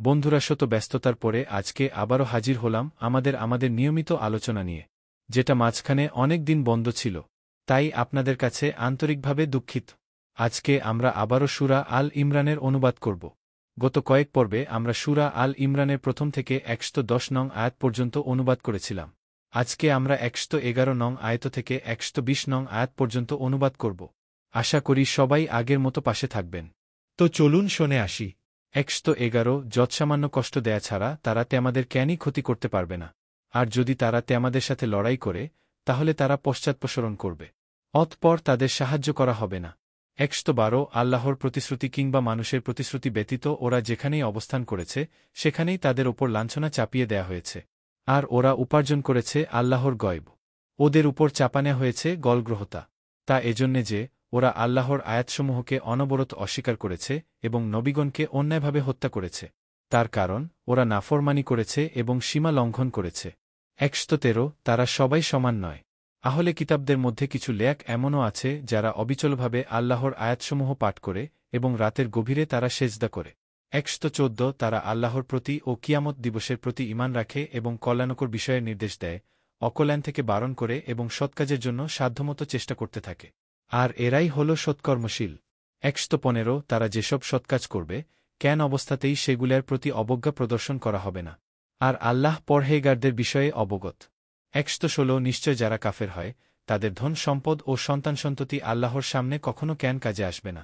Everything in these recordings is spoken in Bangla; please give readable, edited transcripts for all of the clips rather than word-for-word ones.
বন্ধুরা, শত ব্যস্ততার পরে আজকে আবারও হাজির হলাম আমাদের নিয়মিত আলোচনা নিয়ে, যেটা মাঝখানে অনেক দিন বন্ধ ছিল। তাই আপনাদের কাছে আন্তরিকভাবে দুঃখিত। আজকে আমরা আবারও সূরা আল ইমরানের অনুবাদ করব। গত কয়েক পর্বে আমরা সূরা আল ইমরানের প্রথম থেকে ১১০ নং আয়াত পর্যন্ত অনুবাদ করেছিলাম। আজকে আমরা ১১১ নং আয়াত থেকে ১২০ নং আয়াত পর্যন্ত অনুবাদ করব। আশা করি সবাই আগের মতো পাশে থাকবেন। তো চলুন শুনে আসি। ১১১ যৎসামান্য কষ্ট দেয়া ছাড়া তারা আমাদের কেনই ক্ষতি করতে পারবে না। আর যদি তারা আমাদের সাথে লড়াই করে, তাহলে তারা পশ্চাৎপসরণ করবে। অতঃপর তাদের সাহায্য করা হবে না। ১১২ আল্লাহর প্রতিশ্রুতি কিংবা মানুষের প্রতিশ্রুতি ব্যতীত ওরা যেখানেই অবস্থান করেছে, সেখানেই তাদের ওপর লাঞ্ছনা চাপিয়ে দেয়া হয়েছে। আর ওরা উপার্জন করেছে আল্লাহর গয়ব। ওদের উপর চাপানো হয়েছে গলগ্রহতা। তা এজন্যে যে ওরা আল্লাহর আয়াতসমূহকে অনবরত অস্বীকার করেছে এবং নবীগণকে অন্যায়ভাবে হত্যা করেছে। তার কারণ ওরা নাফরমানি করেছে এবং সীমা লঙ্ঘন করেছে। ১১৩ তারা সবাই সমান নয়। আহলে কিতাবদের মধ্যে কিছু লেক এমনও আছে যারা অবিচলভাবে আল্লাহর আয়াতসমূহ পাঠ করে এবং রাতের গভীরে তারা সেজদা করে। ১১১৪ তারা আল্লাহর প্রতি ও কিয়ামত দিবসের প্রতি ঈমান রাখে এবং কল্যাণকর বিষয়ের নির্দেশ দেয়, অকল্যাণ থেকে বারণ করে এবং সৎকাজের জন্য সাধ্যমতো চেষ্টা করতে থাকে। আর এরাই হল সৎকর্মশীল। ১১৫ তারা যেসব সৎকাজ করবে, কেন অবস্থাতেই সেগুলোর প্রতি অবজ্ঞা প্রদর্শন করা হবে না। আর আল্লাহ পরহেয়গারদের বিষয়ে অবগত। ১১৬ নিশ্চয় যারা কাফের হয়, তাদের ধন সম্পদ ও সন্তানসন্ততি আল্লাহর সামনে কখনো কেন কাজে আসবে না।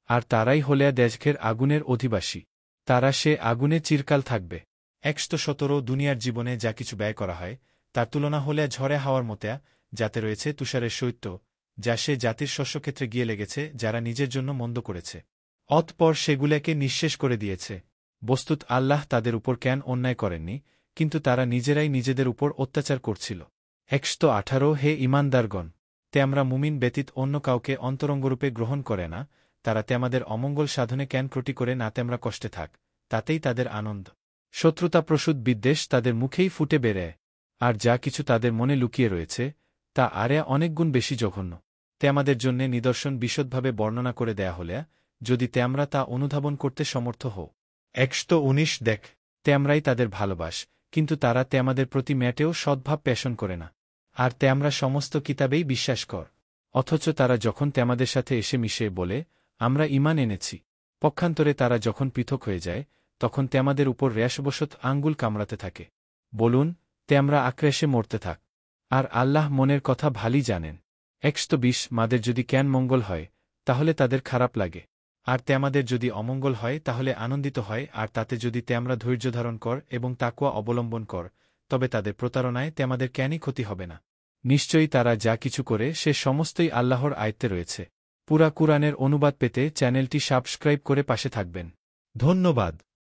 আর তারাই হলে দেজঘের আগুনের অধিবাসী। তারা সে আগুনে চিরকাল থাকবে। ১১১৭ দুনিয়ার জীবনে যা কিছু ব্যয় করা হয়, তার তুলনা হলে ঝড়ে হাওয়ার মতো, যাতে রয়েছে তুষারের শৈত্য, যা সে জাতির শস্যক্ষেত্রে গিয়ে লেগেছে যারা নিজের জন্য মন্দ করেছে। অতঃপর সেগুলোকে নিঃশেষ করে দিয়েছে। বস্তুত আল্লাহ তাদের উপর কেন অন্যায় করেননি, কিন্তু তারা নিজেরাই নিজেদের উপর অত্যাচার করছিল। ১১৮ হে ঈমানদারগণ, আমরা মুমিন ব্যতীত অন্য কাউকে অন্তরঙ্গরূপে গ্রহণ করে না। তারা আমাদের অমঙ্গল সাধনে কেন ত্রুটি করে না আমরা কষ্টে থাক, তাতেই তাদের আনন্দ। শত্রুতাপ্রসূত বিদ্বেষ তাদের মুখেই ফুটে বেড়ায়। আর যা কিছু তাদের মনে লুকিয়ে রয়েছে, তা আরে অনেক গুণ বেশি জঘন্য। আমাদের জন্যে নিদর্শন বিশদভাবে বর্ণনা করে দেয়া হলে, যদি আমরা তা অনুধাবন করতে সমর্থ হও। ১১১৯ দেখ, আমরাই তাদের ভালোবাস, কিন্তু তারা আমাদের প্রতি মেটেও সদ্ভাব পেশন করে না। আর আমরা সমস্ত কিতাবেই বিশ্বাস কর। অথচ তারা যখন আমাদের সাথে এসে মিশে বলে, আমরা ঈমান এনেছি, পক্ষান্তরে তারা যখন পৃথক হয়ে যায়, তখন আমাদের উপর রেশবশত আঙ্গুল কামড়াতে থাকে। বলুন, আমরা আক্রেশে মরতে থাক। আর আল্লাহ মনের কথা ভালই জানেন। ১২০ মাদের যদি কেন মঙ্গল হয়, তাহলে তাদের খারাপ লাগে। আর আমাদের যদি অমঙ্গল হয়, তাহলে আনন্দিত হয়। আর তাতে যদি আমরা ধৈর্য ধারণ কর এবং তাকওয়া অবলম্বন কর, তবে তাদের প্রতারণায় আমাদের কেনই ক্ষতি হবে না। নিশ্চয়ই তারা যা কিছু করে সে সমস্তই আল্লাহর আয়ত্তে রয়েছে। পুরা কুরআনের অনুবাদ পেতে চ্যানেলটি সাবস্ক্রাইব করে পাশে থাকবেন। ধন্যবাদ।